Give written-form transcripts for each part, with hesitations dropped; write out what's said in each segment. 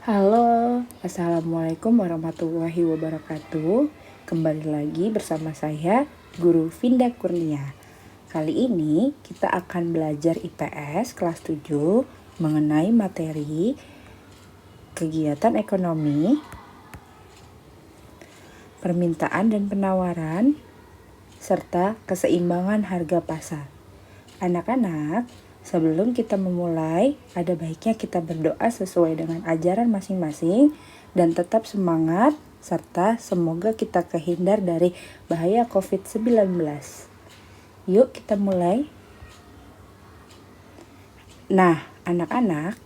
Halo, Assalamualaikum warahmatullahi wabarakatuh. Kembali lagi bersama saya, Guru Vinda Kurnia. Kali ini kita akan belajar IPS kelas 7 mengenai materi kegiatan ekonomi, permintaan dan penawaran, serta keseimbangan harga pasar. Anak-anak, sebelum kita memulai, ada baiknya kita berdoa sesuai dengan ajaran masing-masing dan tetap semangat, serta semoga kita terhindar dari bahaya COVID-19. Yuk kita mulai. Nah, anak-anak,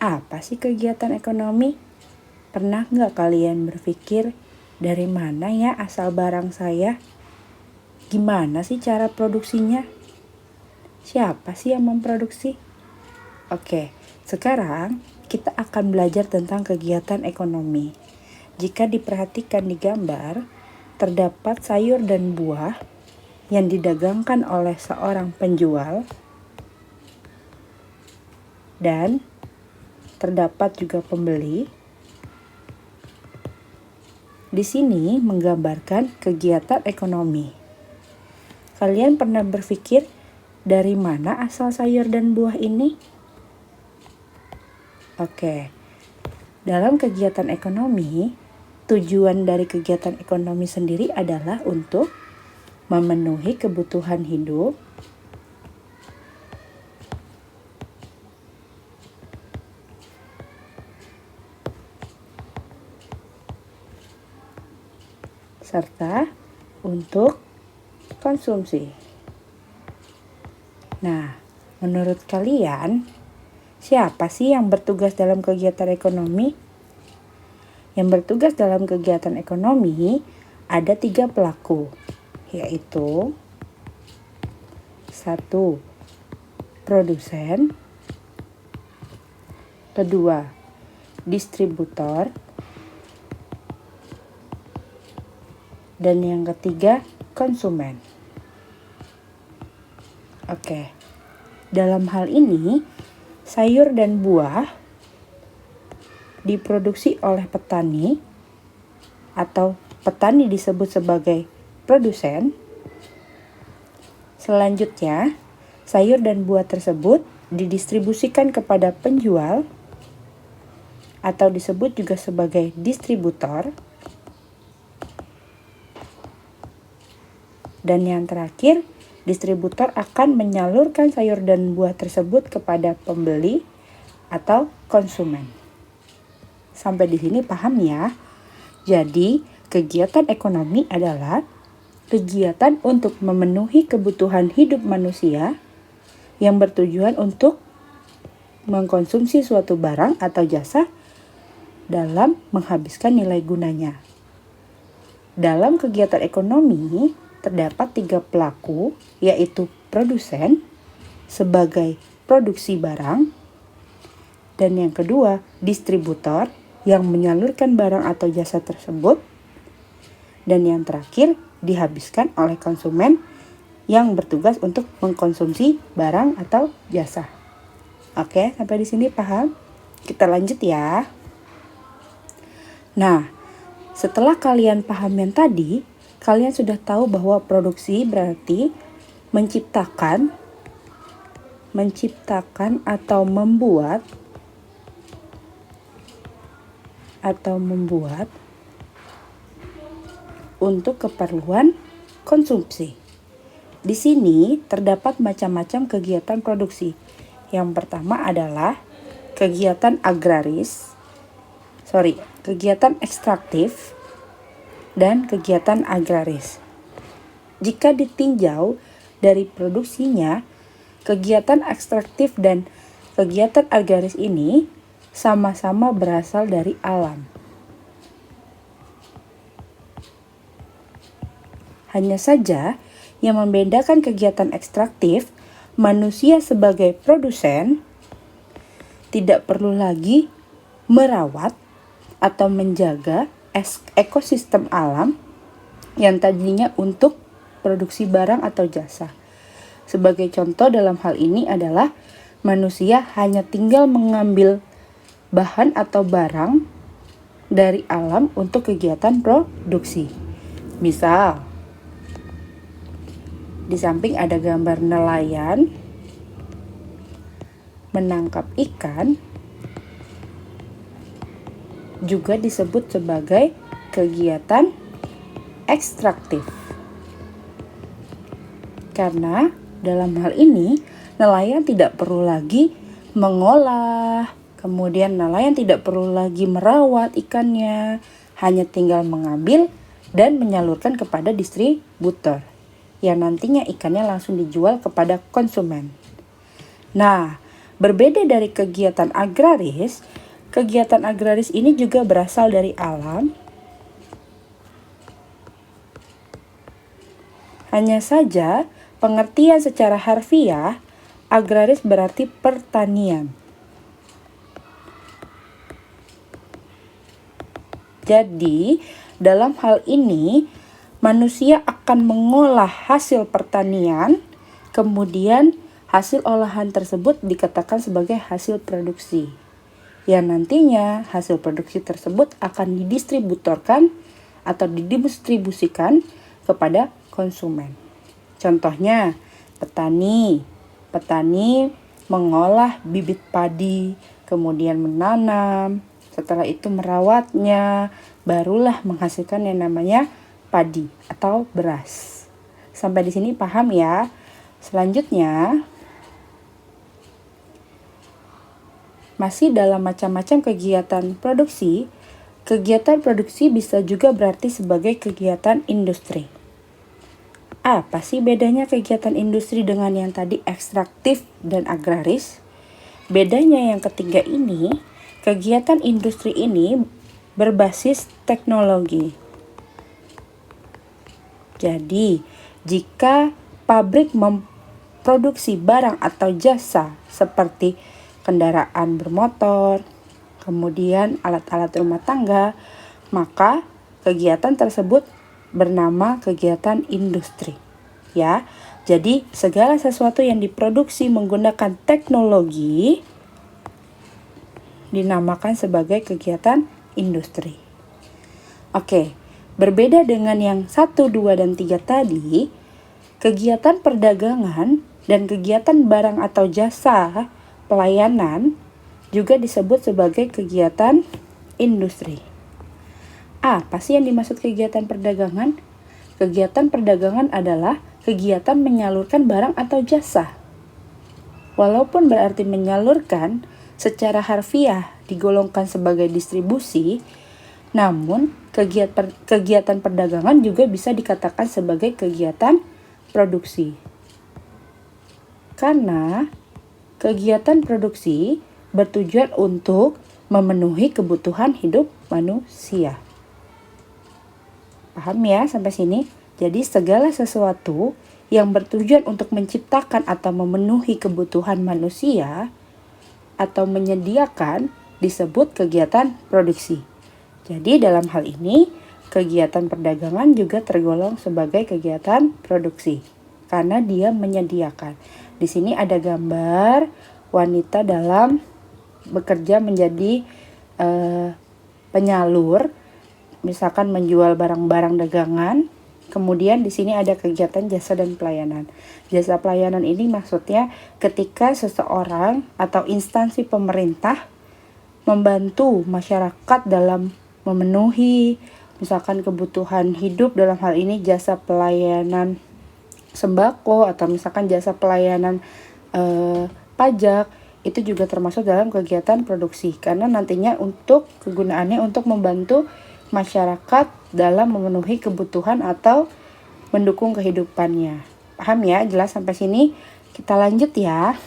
apa sih kegiatan ekonomi? Pernah nggak kalian berpikir, dari mana ya asal barang saya? Gimana sih cara produksinya? Siapa sih yang memproduksi? Oke, sekarang kita akan belajar tentang kegiatan ekonomi. Jika diperhatikan di gambar, terdapat sayur dan buah yang didagangkan oleh seorang penjual dan terdapat juga pembeli. Di sini menggambarkan kegiatan ekonomi. Kalian pernah berpikir dari mana asal sayur dan buah ini? Oke, dalam kegiatan ekonomi, tujuan dari kegiatan ekonomi sendiri adalah untuk memenuhi kebutuhan hidup, serta untuk konsumsi. Nah, menurut kalian, siapa sih yang bertugas dalam kegiatan ekonomi? Yang bertugas dalam kegiatan ekonomi ada 3 pelaku, yaitu 1. Produsen, 2. Distributor, dan yang ketiga, konsumen. Oke, dalam hal ini, sayur dan buah diproduksi oleh petani atau petani disebut sebagai produsen. Selanjutnya, sayur dan buah tersebut didistribusikan kepada penjual atau disebut juga sebagai distributor. Dan yang terakhir, distributor akan menyalurkan sayur dan buah tersebut kepada pembeli atau konsumen. Sampai di sini paham ya? Jadi, kegiatan ekonomi adalah kegiatan untuk memenuhi kebutuhan hidup manusia yang bertujuan untuk mengkonsumsi suatu barang atau jasa dalam menghabiskan nilai gunanya. Dalam kegiatan ekonomi, terdapat 3 pelaku, yaitu produsen sebagai produksi barang, dan yang kedua, distributor yang menyalurkan barang atau jasa tersebut, dan yang terakhir, dihabiskan oleh konsumen yang bertugas untuk mengkonsumsi barang atau jasa. Oke, sampai di sini paham? Kita lanjut ya. Nah, setelah kalian paham yang tadi, kalian sudah tahu bahwa produksi berarti menciptakan atau membuat untuk keperluan konsumsi. Di sini terdapat macam-macam kegiatan produksi. Yang pertama adalah kegiatan kegiatan ekstraktif dan kegiatan agraris. Jika ditinjau dari produksinya, kegiatan ekstraktif dan kegiatan agraris ini sama-sama berasal dari alam. Hanya saja yang membedakan kegiatan ekstraktif, manusia sebagai produsen tidak perlu lagi merawat atau menjaga ekosistem alam yang tadinya untuk produksi barang atau jasa. Sebagai contoh dalam hal ini adalah manusia hanya tinggal mengambil bahan atau barang dari alam untuk kegiatan produksi. Misal, di samping ada gambar nelayan menangkap ikan, juga disebut sebagai kegiatan ekstraktif. Karena dalam hal ini, nelayan tidak perlu lagi mengolah, kemudian nelayan tidak perlu lagi merawat ikannya, hanya tinggal mengambil dan menyalurkan kepada distributor, yang nantinya ikannya langsung dijual kepada konsumen. Nah, berbeda dari kegiatan agraris ini juga berasal dari alam. Hanya saja, pengertian secara harfiah, agraris berarti pertanian. Jadi, dalam hal ini, manusia akan mengolah hasil pertanian, kemudian hasil olahan tersebut dikatakan sebagai hasil produksi. Yang nantinya hasil produksi tersebut akan didistributorkan atau didistribusikan kepada konsumen. Contohnya, petani mengolah bibit padi, kemudian menanam, setelah itu merawatnya, barulah menghasilkan yang namanya padi atau beras. Sampai di sini paham ya? Selanjutnya, masih dalam macam-macam kegiatan produksi bisa juga berarti sebagai kegiatan industri. Apa sih bedanya kegiatan industri dengan yang tadi ekstraktif dan agraris? Bedanya yang ketiga ini, kegiatan industri ini berbasis teknologi. Jadi, jika pabrik memproduksi barang atau jasa seperti kendaraan bermotor, kemudian alat-alat rumah tangga, maka kegiatan tersebut bernama kegiatan industri. Ya, jadi segala sesuatu yang diproduksi menggunakan teknologi dinamakan sebagai kegiatan industri. Oke, berbeda dengan yang 1, 2, dan 3 tadi, kegiatan perdagangan dan kegiatan barang atau jasa pelayanan juga disebut sebagai kegiatan industri. Apa sih yang dimaksud kegiatan perdagangan? Kegiatan perdagangan adalah kegiatan menyalurkan barang atau jasa. Walaupun berarti menyalurkan, secara harfiah digolongkan sebagai distribusi, namun kegiatan perdagangan juga bisa dikatakan sebagai kegiatan produksi. Karena kegiatan produksi bertujuan untuk memenuhi kebutuhan hidup manusia. Paham ya sampai sini? Jadi segala sesuatu yang bertujuan untuk menciptakan atau memenuhi kebutuhan manusia atau menyediakan disebut kegiatan produksi. Jadi dalam hal ini kegiatan perdagangan juga tergolong sebagai kegiatan produksi karena dia menyediakan. Di sini ada gambar wanita dalam bekerja menjadi penyalur, misalkan menjual barang-barang dagangan. Kemudian di sini ada kegiatan jasa dan pelayanan. Jasa pelayanan ini maksudnya ketika seseorang atau instansi pemerintah membantu masyarakat dalam memenuhi misalkan kebutuhan hidup, dalam hal ini jasa pelayanan sembako atau misalkan jasa pelayanan pajak, itu juga termasuk dalam kegiatan produksi karena nantinya untuk kegunaannya untuk membantu masyarakat dalam memenuhi kebutuhan atau mendukung kehidupannya. Paham ya? Jelas sampai sini? Kita lanjut ya.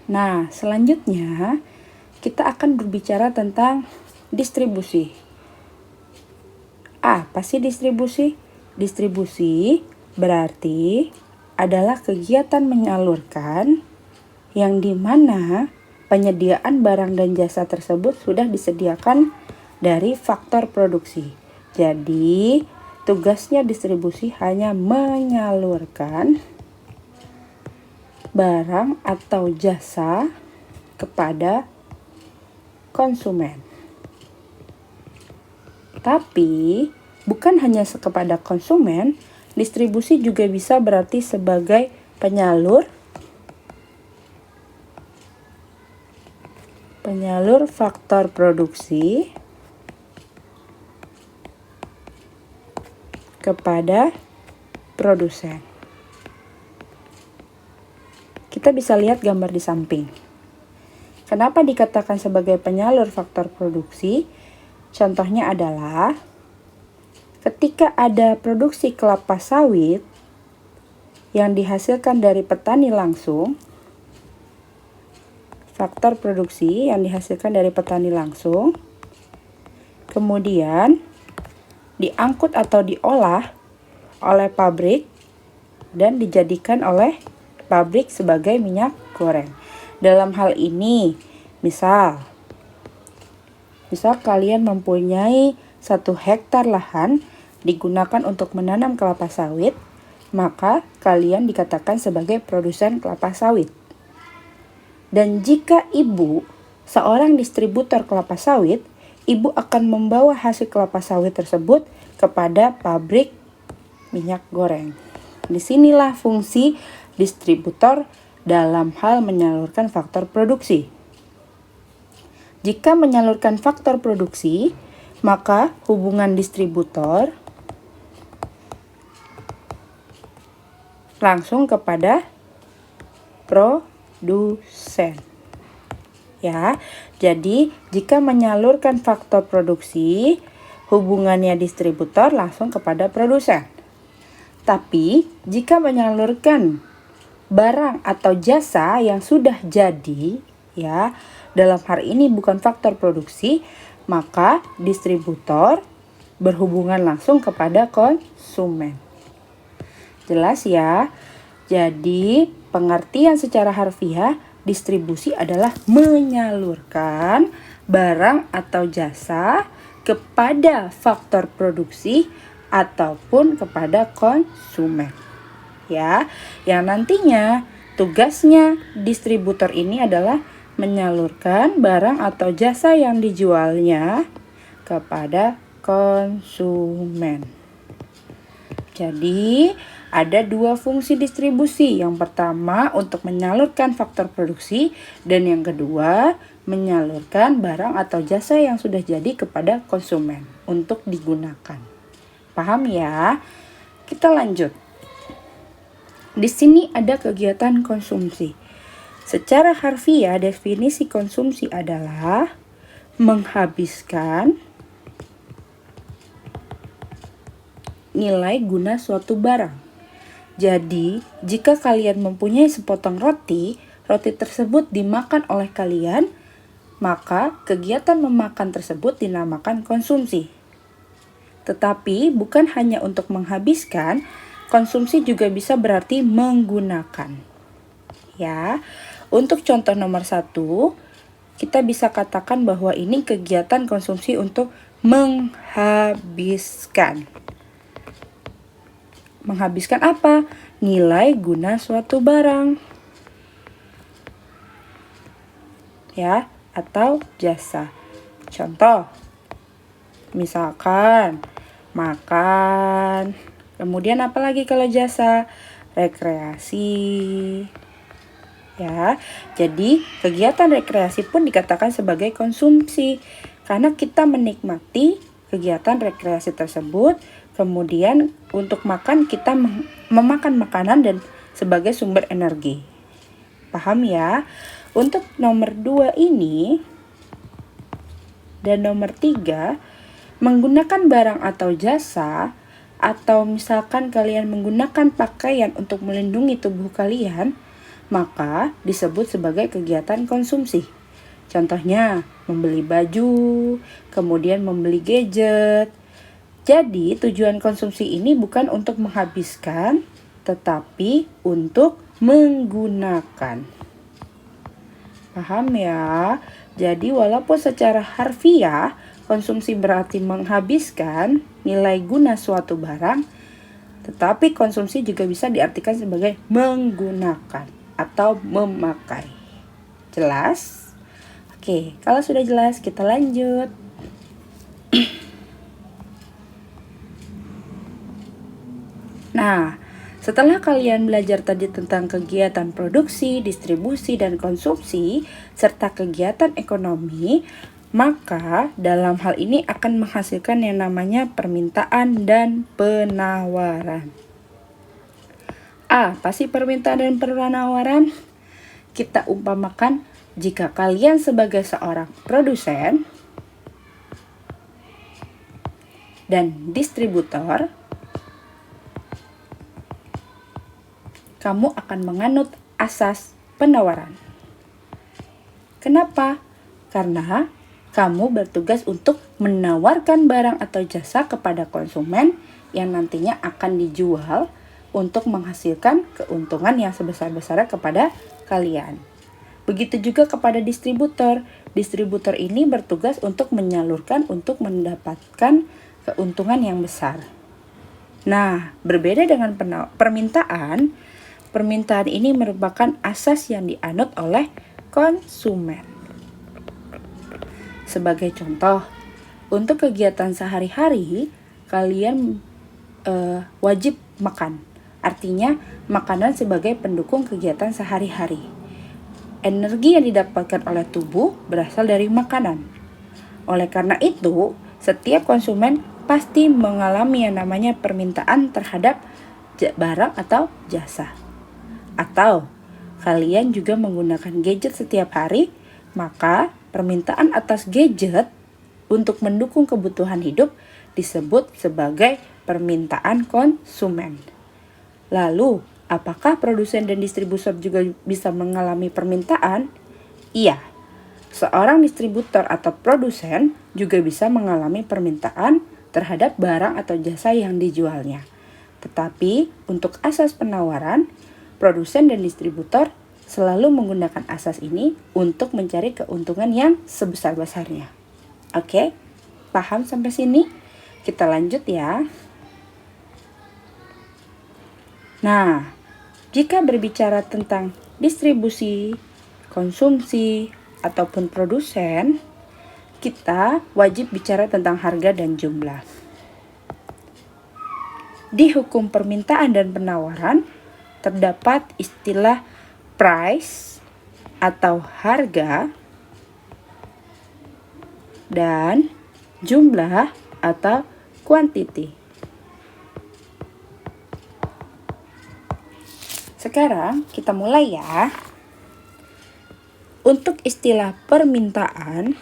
Nah, selanjutnya kita akan berbicara tentang distribusi. Apa sih distribusi? Distribusi berarti adalah kegiatan menyalurkan yang dimana penyediaan barang dan jasa tersebut sudah disediakan dari faktor produksi. Jadi, tugasnya distribusi hanya menyalurkan barang atau jasa kepada konsumen. Tapi bukan hanya kepada konsumen, distribusi juga bisa berarti sebagai penyalur faktor produksi kepada produsen. Kita bisa lihat gambar di samping. Kenapa dikatakan sebagai penyalur faktor produksi? Contohnya adalah ketika ada produksi kelapa sawit yang dihasilkan dari petani langsung, faktor produksi yang dihasilkan dari petani langsung, kemudian diangkut atau diolah oleh pabrik dan dijadikan oleh pabrik sebagai minyak goreng. Dalam hal ini, misal kalian mempunyai 1 hektar lahan digunakan untuk menanam kelapa sawit, maka kalian dikatakan sebagai produsen kelapa sawit. Dan jika ibu seorang distributor kelapa sawit, ibu akan membawa hasil kelapa sawit tersebut kepada pabrik minyak goreng. Disinilah fungsi distributor dalam hal menyalurkan faktor produksi. Jika menyalurkan faktor produksi, maka hubungan distributor langsung kepada produsen. Ya, jadi jika menyalurkan faktor produksi, hubungannya distributor langsung kepada produsen. Tapi jika menyalurkan barang atau jasa yang sudah jadi, ya, dalam hal ini bukan faktor produksi, maka distributor berhubungan langsung kepada konsumen. Jelas ya? Jadi pengertian secara harfiah, distribusi adalah menyalurkan barang atau jasa kepada faktor produksi ataupun kepada konsumen. Ya, yang nantinya tugasnya distributor ini adalah menyalurkan barang atau jasa yang dijualnya kepada konsumen. Jadi, ada 2 fungsi distribusi. Yang pertama untuk menyalurkan faktor produksi, dan yang kedua menyalurkan barang atau jasa yang sudah jadi kepada konsumen untuk digunakan. Paham ya? Kita lanjut. Di sini ada kegiatan konsumsi. Secara harfiah, definisi konsumsi adalah menghabiskan nilai guna suatu barang. Jadi, jika kalian mempunyai sepotong roti tersebut dimakan oleh kalian, maka kegiatan memakan tersebut dinamakan konsumsi. Tetapi bukan hanya untuk menghabiskan, konsumsi juga bisa berarti menggunakan. Ya, untuk contoh nomor 1, kita bisa katakan bahwa ini kegiatan konsumsi untuk menghabiskan. Menghabiskan apa? Nilai guna suatu barang. Ya, atau jasa. Contoh, misalkan makan. Kemudian apa lagi kalau jasa? Rekreasi. Ya, jadi kegiatan rekreasi pun dikatakan sebagai konsumsi karena kita menikmati kegiatan rekreasi tersebut. Kemudian untuk makan kita memakan makanan dan sebagai sumber energi. Paham ya? Untuk nomor 2 ini dan nomor 3, menggunakan barang atau jasa, atau misalkan kalian menggunakan pakaian untuk melindungi tubuh kalian, maka disebut sebagai kegiatan konsumsi. Contohnya membeli baju, kemudian membeli gadget. Jadi tujuan konsumsi ini bukan untuk menghabiskan, tetapi untuk menggunakan. Paham ya? Jadi walaupun secara harfiah konsumsi berarti menghabiskan nilai guna suatu barang, tetapi konsumsi juga bisa diartikan sebagai menggunakan. atau memakai. Jelas? Oke, kalau sudah jelas kita lanjut. Nah, setelah kalian belajar tadi tentang kegiatan produksi, distribusi, dan konsumsi, serta kegiatan ekonomi, maka dalam hal ini akan menghasilkan yang namanya permintaan dan penawaran. Apa sih permintaan dan penawaran? Kita umpamakan jika kalian sebagai seorang produsen dan distributor, kamu akan menganut asas penawaran. Kenapa? Karena kamu bertugas untuk menawarkan barang atau jasa kepada konsumen yang nantinya akan dijual untuk menghasilkan keuntungan yang sebesar-besarnya kepada kalian. Begitu juga kepada distributor. Distributor ini bertugas untuk menyalurkan untuk mendapatkan keuntungan yang besar. Nah, berbeda dengan permintaan, permintaan ini merupakan asas yang dianut oleh konsumen. Sebagai contoh, untuk kegiatan sehari-hari, kalian wajib makan. Artinya, makanan sebagai pendukung kegiatan sehari-hari. Energi yang didapatkan oleh tubuh berasal dari makanan. Oleh karena itu, setiap konsumen pasti mengalami yang namanya permintaan terhadap barang atau jasa. Atau kalian juga menggunakan gadget setiap hari, maka permintaan atas gadget untuk mendukung kebutuhan hidup disebut sebagai permintaan konsumen. Lalu, apakah produsen dan distributor juga bisa mengalami permintaan? Iya, seorang distributor atau produsen juga bisa mengalami permintaan terhadap barang atau jasa yang dijualnya. Tetapi, untuk asas penawaran, produsen dan distributor selalu menggunakan asas ini untuk mencari keuntungan yang sebesar-besarnya. Oke, paham sampai sini? Kita lanjut ya. Nah, jika berbicara tentang distribusi, konsumsi, ataupun produsen, kita wajib bicara tentang harga dan jumlah. Di hukum permintaan dan penawaran, terdapat istilah price atau harga dan jumlah atau quantity. Sekarang kita mulai ya. Untuk istilah permintaan,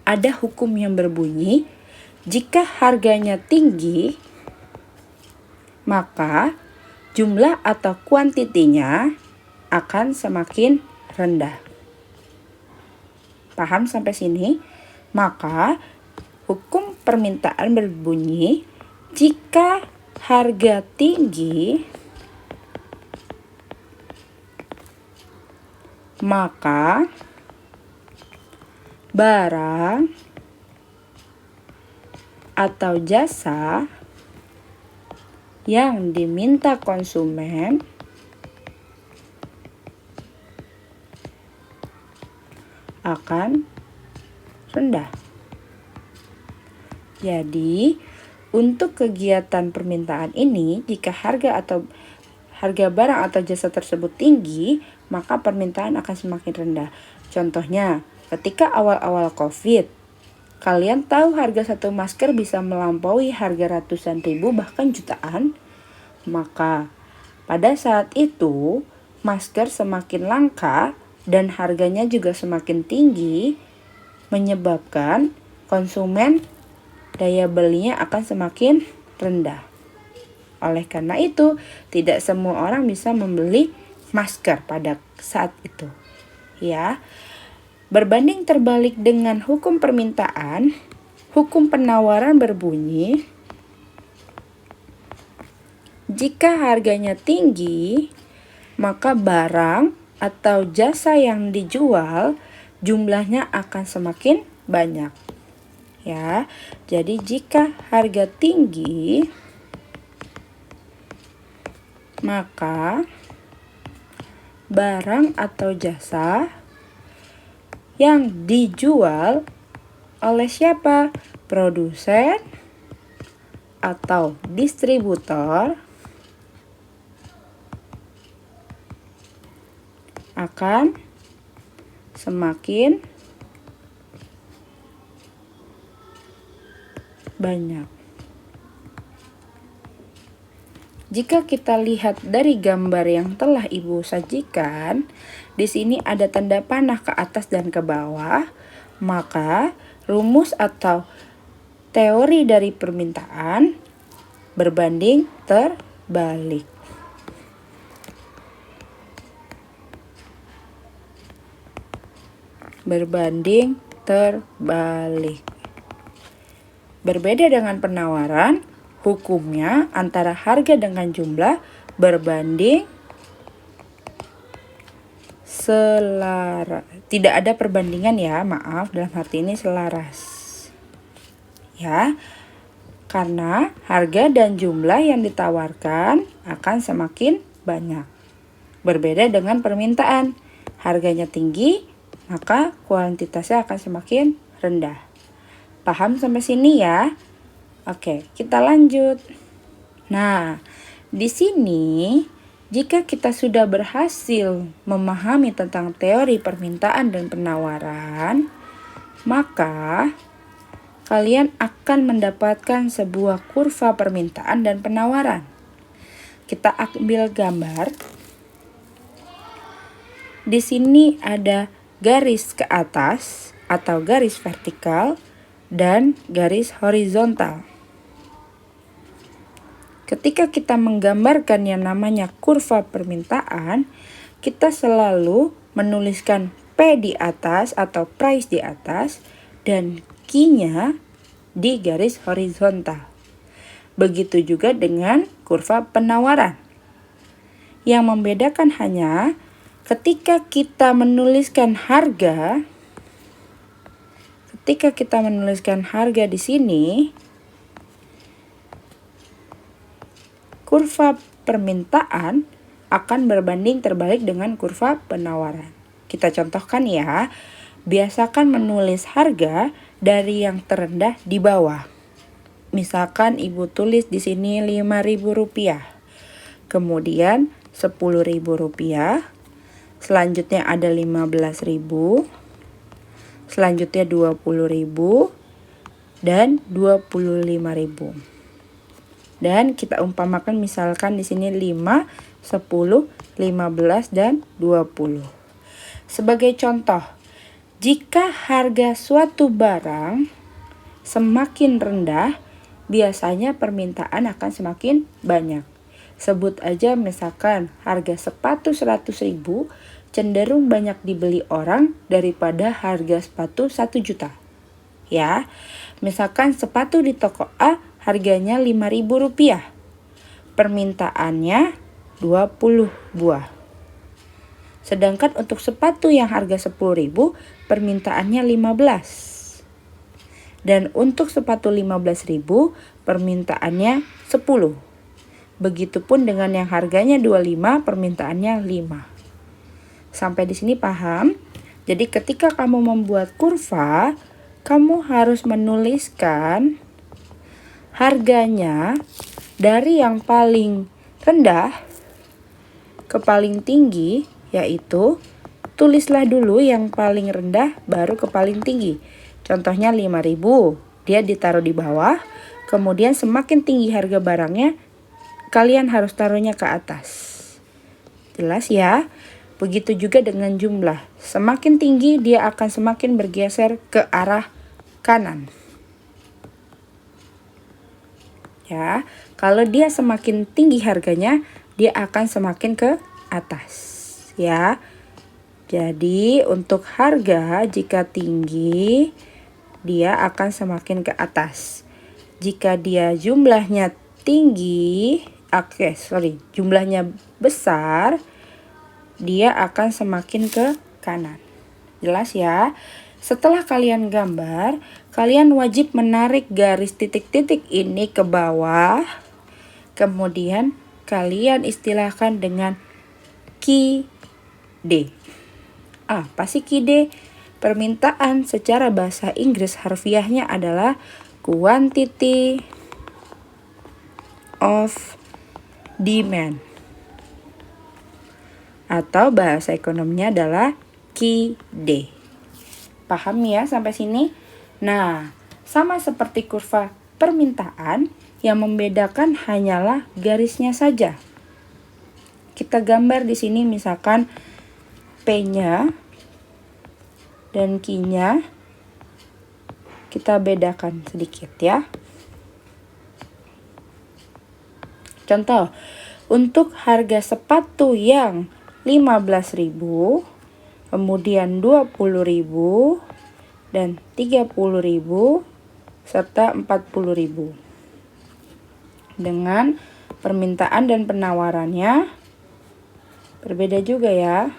ada hukum yang berbunyi, jika harganya tinggi, maka jumlah atau kuantitinya akan semakin rendah. Paham sampai sini? Maka hukum permintaan berbunyi, jika harga tinggi, maka barang atau jasa yang diminta konsumen akan rendah. Jadi, untuk kegiatan permintaan ini, jika harga barang atau jasa tersebut tinggi, maka permintaan akan semakin rendah. Contohnya, ketika awal-awal COVID, kalian tahu harga satu masker bisa melampaui harga ratusan ribu bahkan jutaan? Maka pada saat itu masker semakin langka dan harganya juga semakin tinggi, menyebabkan konsumen daya belinya akan semakin rendah. Oleh karena itu, tidak semua orang bisa membeli masker pada saat itu. Ya. Berbanding terbalik dengan hukum permintaan, hukum penawaran berbunyi, jika harganya tinggi, maka barang atau jasa yang dijual jumlahnya akan semakin banyak. Ya, jadi jika harga tinggi, maka barang atau jasa yang dijual oleh siapa? Produsen atau distributor akan semakin banyak. Jika kita lihat dari gambar yang telah Ibu sajikan, di sini ada tanda panah ke atas dan ke bawah, maka rumus atau teori dari permintaan berbanding terbalik. Berbanding terbalik. Berbeda dengan penawaran, hukumnya antara harga dengan jumlah berbanding selaras. Tidak ada perbandingan ya, maaf, dalam arti ini selaras. Ya, karena harga dan jumlah yang ditawarkan akan semakin banyak. Berbeda dengan permintaan, harganya tinggi, maka kuantitasnya akan semakin rendah. Paham sampai sini ya? Oke, kita lanjut. Nah, di sini jika kita sudah berhasil memahami tentang teori permintaan dan penawaran, maka kalian akan mendapatkan sebuah kurva permintaan dan penawaran. Kita ambil gambar. Di sini ada garis ke atas atau garis vertikal dan garis horizontal. Ketika kita menggambarkan yang namanya kurva permintaan, kita selalu menuliskan P di atas atau price di atas dan Q-nya di garis horizontal. Begitu juga dengan kurva penawaran. Yang membedakan hanya ketika kita menuliskan harga di sini, kurva permintaan akan berbanding terbalik dengan kurva penawaran. Kita contohkan ya, biasakan menulis harga dari yang terendah di bawah. Misalkan Ibu tulis di sini Rp5.000, kemudian Rp10.000, selanjutnya ada Rp15.000, selanjutnya Rp20.000 dan Rp25.000. Dan kita umpamakan misalkan di sini 5, 10, 15 dan 20. Sebagai contoh, jika harga suatu barang semakin rendah, biasanya permintaan akan semakin banyak. Sebut aja misalkan harga sepatu 100.000 cenderung banyak dibeli orang daripada harga sepatu 1 juta. Ya, misalkan sepatu di toko A harganya Rp5.000. Permintaannya 20 buah. Sedangkan untuk sepatu yang harga 10.000 permintaannya 15. Dan untuk sepatu 15.000 permintaannya 10. Begitupun dengan yang harganya 25 permintaannya 5. Sampai di sini paham? Jadi ketika kamu membuat kurva, kamu harus menuliskan harganya dari yang paling rendah ke paling tinggi, yaitu tulislah dulu yang paling rendah baru ke paling tinggi. Contohnya 5.000, dia ditaruh di bawah, kemudian semakin tinggi harga barangnya, kalian harus taruhnya ke atas. Jelas ya? Begitu juga dengan jumlah. Semakin tinggi dia akan semakin bergeser ke arah kanan. Ya, kalau dia semakin tinggi harganya, dia akan semakin ke atas. Ya. Jadi, untuk harga jika tinggi, dia akan semakin ke atas. Jika dia jumlahnya tinggi, jumlahnya besar, dia akan semakin ke kanan. Jelas ya? Setelah kalian gambar, kalian wajib menarik garis titik-titik ini ke bawah. Kemudian kalian istilahkan dengan QD. Apa sih QD? Permintaan secara bahasa Inggris harfiahnya adalah quantity of demand. Atau bahasa ekonominya adalah QD. Paham ya sampai sini? Nah, sama seperti kurva permintaan, yang membedakan hanyalah garisnya saja. Kita gambar di sini misalkan P-nya dan Q-nya kita bedakan sedikit ya. Contoh, untuk harga sepatu yang 15.000, kemudian 20.000 dan 30.000 serta 40.000. Dengan permintaan dan penawarannya berbeda juga ya.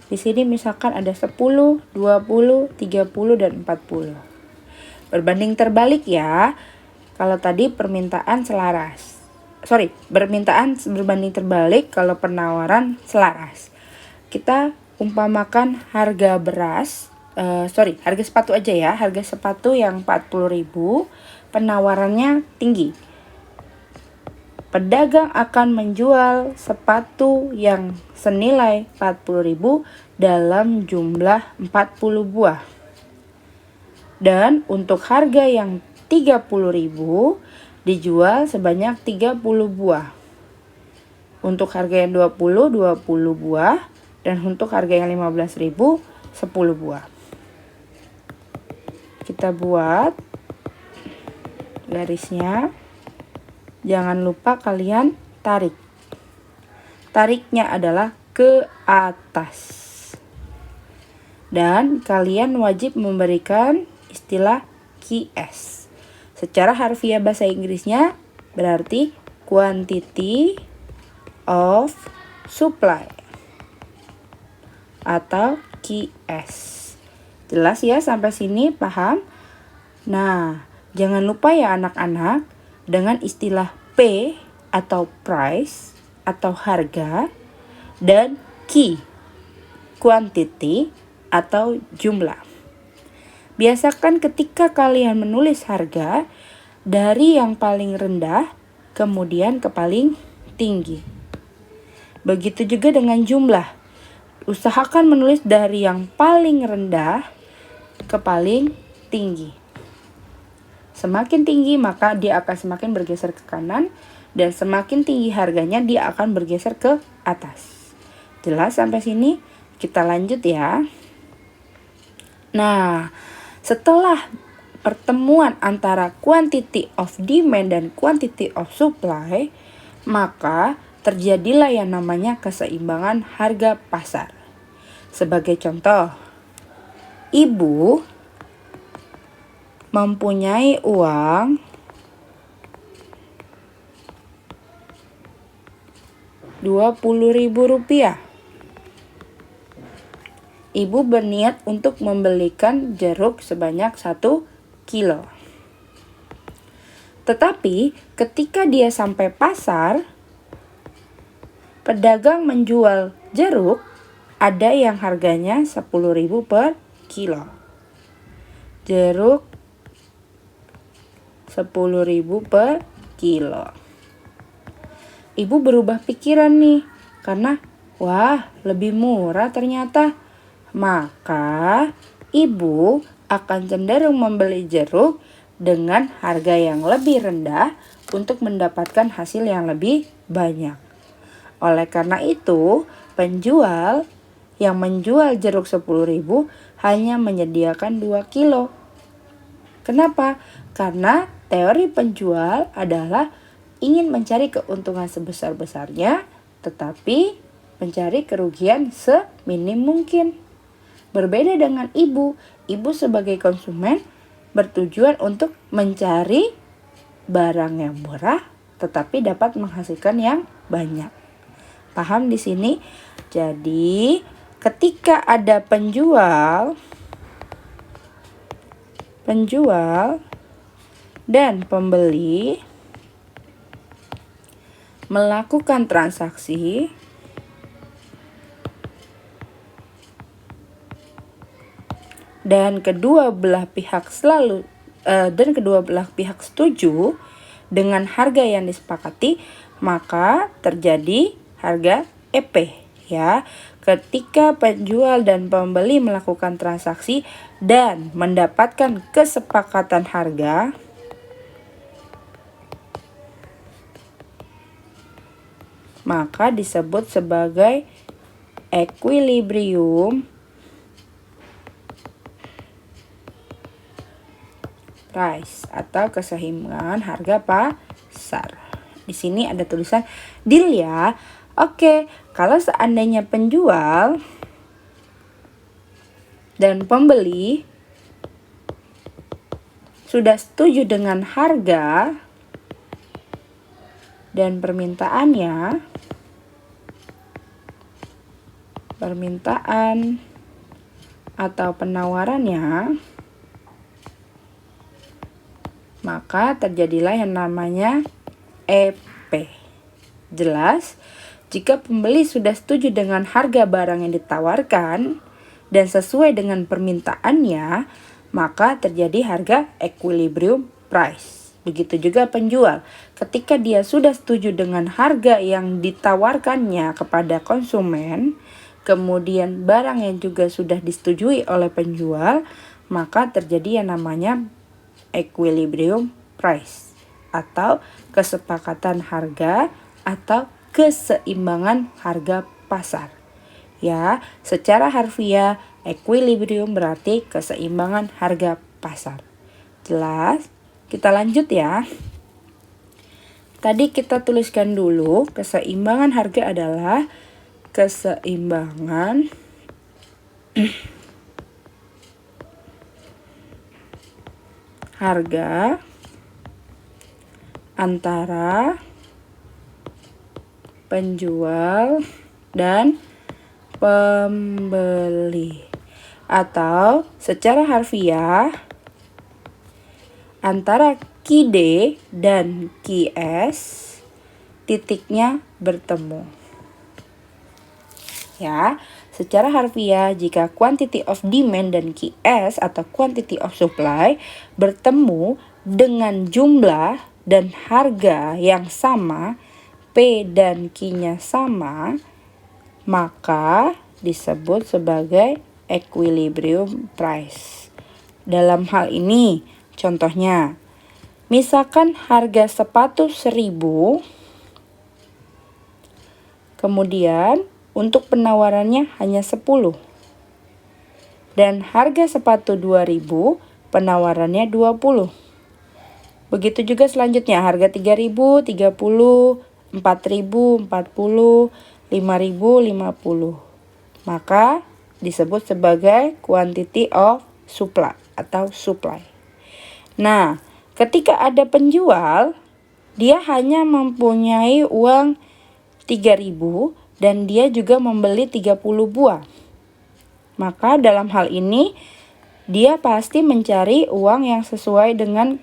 Di sini misalkan ada 10, 20, 30 dan 40. Berbanding terbalik ya. Kalau tadi permintaan selaras. Permintaan berbanding terbalik kalau penawaran selaras. Kita umpamakan harga harga sepatu aja ya. Harga sepatu yang 40.000, penawarannya tinggi. Pedagang akan menjual sepatu yang senilai 40.000 dalam jumlah 40 buah. Dan untuk harga yang 30.000 dijual sebanyak 30 buah. Untuk harga yang 20 buah. Dan untuk harga yang 15.000 10 buah. Kita buat garisnya. Jangan lupa kalian tarik. Tariknya adalah ke atas. Dan kalian wajib memberikan istilah QS. Secara harfiah bahasa Inggrisnya berarti quantity of supply atau QS. Jelas ya sampai sini, paham? Nah, jangan lupa ya anak-anak, dengan istilah P atau price atau harga, dan Q, quantity atau jumlah. Biasakan ketika kalian menulis harga dari yang paling rendah kemudian ke paling tinggi. Begitu juga dengan jumlah. Usahakan menulis dari yang paling rendah ke paling tinggi. Semakin tinggi maka dia akan semakin bergeser ke kanan, dan semakin tinggi harganya dia akan bergeser ke atas. Jelas sampai sini? Kita lanjut ya. Nah, setelah pertemuan antara quantity of demand dan quantity of supply, maka terjadilah yang namanya keseimbangan harga pasar. Sebagai contoh, ibu mempunyai uang Rp20.000. Ibu berniat untuk membelikan jeruk sebanyak 1 kilo. Tetapi ketika dia sampai pasar, pedagang menjual jeruk ada yang harganya 10.000 per kilo. Jeruk 10.000 per kilo. Ibu berubah pikiran nih, karena wah, lebih murah ternyata. Maka ibu akan cenderung membeli jeruk dengan harga yang lebih rendah untuk mendapatkan hasil yang lebih banyak. Oleh karena itu, penjual yang menjual jeruk 10.000 hanya menyediakan 2 kilo. Kenapa? Karena teori penjual adalah ingin mencari keuntungan sebesar-besarnya, tetapi mencari kerugian seminim mungkin. Berbeda dengan ibu sebagai konsumen bertujuan untuk mencari barang yang murah, tetapi dapat menghasilkan yang banyak. Paham di sini? Jadi, ketika ada penjual dan pembeli, melakukan transaksi dan kedua belah pihak setuju dengan harga yang disepakati, maka terjadi harga EP ya. Ketika penjual dan pembeli melakukan transaksi dan mendapatkan kesepakatan harga, maka disebut sebagai equilibrium price atau keseimbangan harga pasar. Di sini ada tulisan deal ya. Oke, kalau seandainya penjual dan pembeli sudah setuju dengan harga dan permintaan atau penawarannya, maka terjadilah yang namanya EP. Jelas, jika pembeli sudah setuju dengan harga barang yang ditawarkan dan sesuai dengan permintaannya, maka terjadi harga equilibrium price. Begitu juga penjual, ketika dia sudah setuju dengan harga yang ditawarkannya kepada konsumen, kemudian barang yang juga sudah disetujui oleh penjual, maka terjadi yang namanya equilibrium price atau kesepakatan harga atau keseimbangan harga pasar. Ya, secara harfiah equilibrium berarti keseimbangan harga pasar. Jelas? Kita lanjut ya. Tadi kita tuliskan dulu, keseimbangan harga adalah keseimbangan harga antara penjual dan pembeli, atau secara harfiah antara QD dan QS titiknya bertemu. Ya, secara harfiah jika quantity of demand dan QS atau quantity of supply bertemu dengan jumlah dan harga yang sama, P dan Q-nya sama, maka disebut sebagai equilibrium price. Dalam hal ini, contohnya, misalkan harga sepatu 1.000, kemudian untuk penawarannya hanya 10. Dan harga sepatu 2.000, penawarannya 20. Begitu juga selanjutnya, harga 3.000, 30, 4.000, 40, 5.000, 50. Maka disebut sebagai quantity of supply atau supply. Nah, ketika ada penjual, dia hanya mempunyai uang 3.000 dan dia juga membeli 30 buah. Maka dalam hal ini dia pasti mencari uang yang sesuai dengan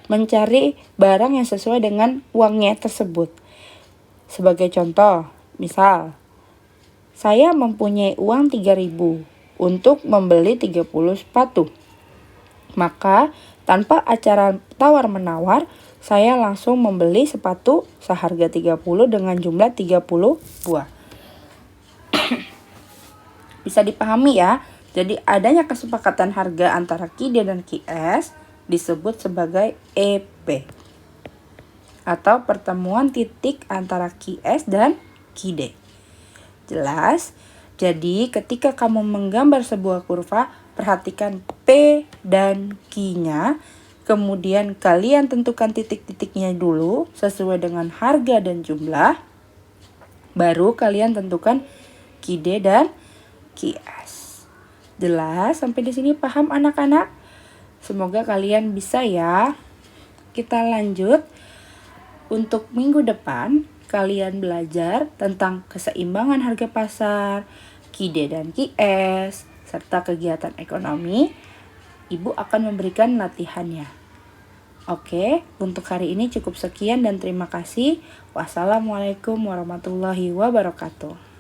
mencari barang yang sesuai dengan uangnya tersebut. Sebagai contoh, misal saya mempunyai uang 3.000 untuk membeli 30 sepatu. Maka tanpa acara tawar-menawar, saya langsung membeli sepatu seharga 30 dengan jumlah 30 buah. Bisa dipahami ya. Jadi adanya kesepakatan harga antara QD dan QS disebut sebagai EP atau pertemuan titik antara QS dan QD. Jelas? Jadi ketika kamu menggambar sebuah kurva, perhatikan P dan Q-nya. Kemudian kalian tentukan titik-titiknya dulu sesuai dengan harga dan jumlah. Baru kalian tentukan QD dan QS. Jelas? Sampai di sini paham anak-anak? Semoga kalian bisa ya. Kita lanjut. Untuk minggu depan kalian belajar tentang keseimbangan harga pasar, QD dan QS, serta kegiatan ekonomi. Ibu akan memberikan latihannya. Oke, untuk hari ini cukup sekian dan terima kasih. Wassalamualaikum warahmatullahi wabarakatuh.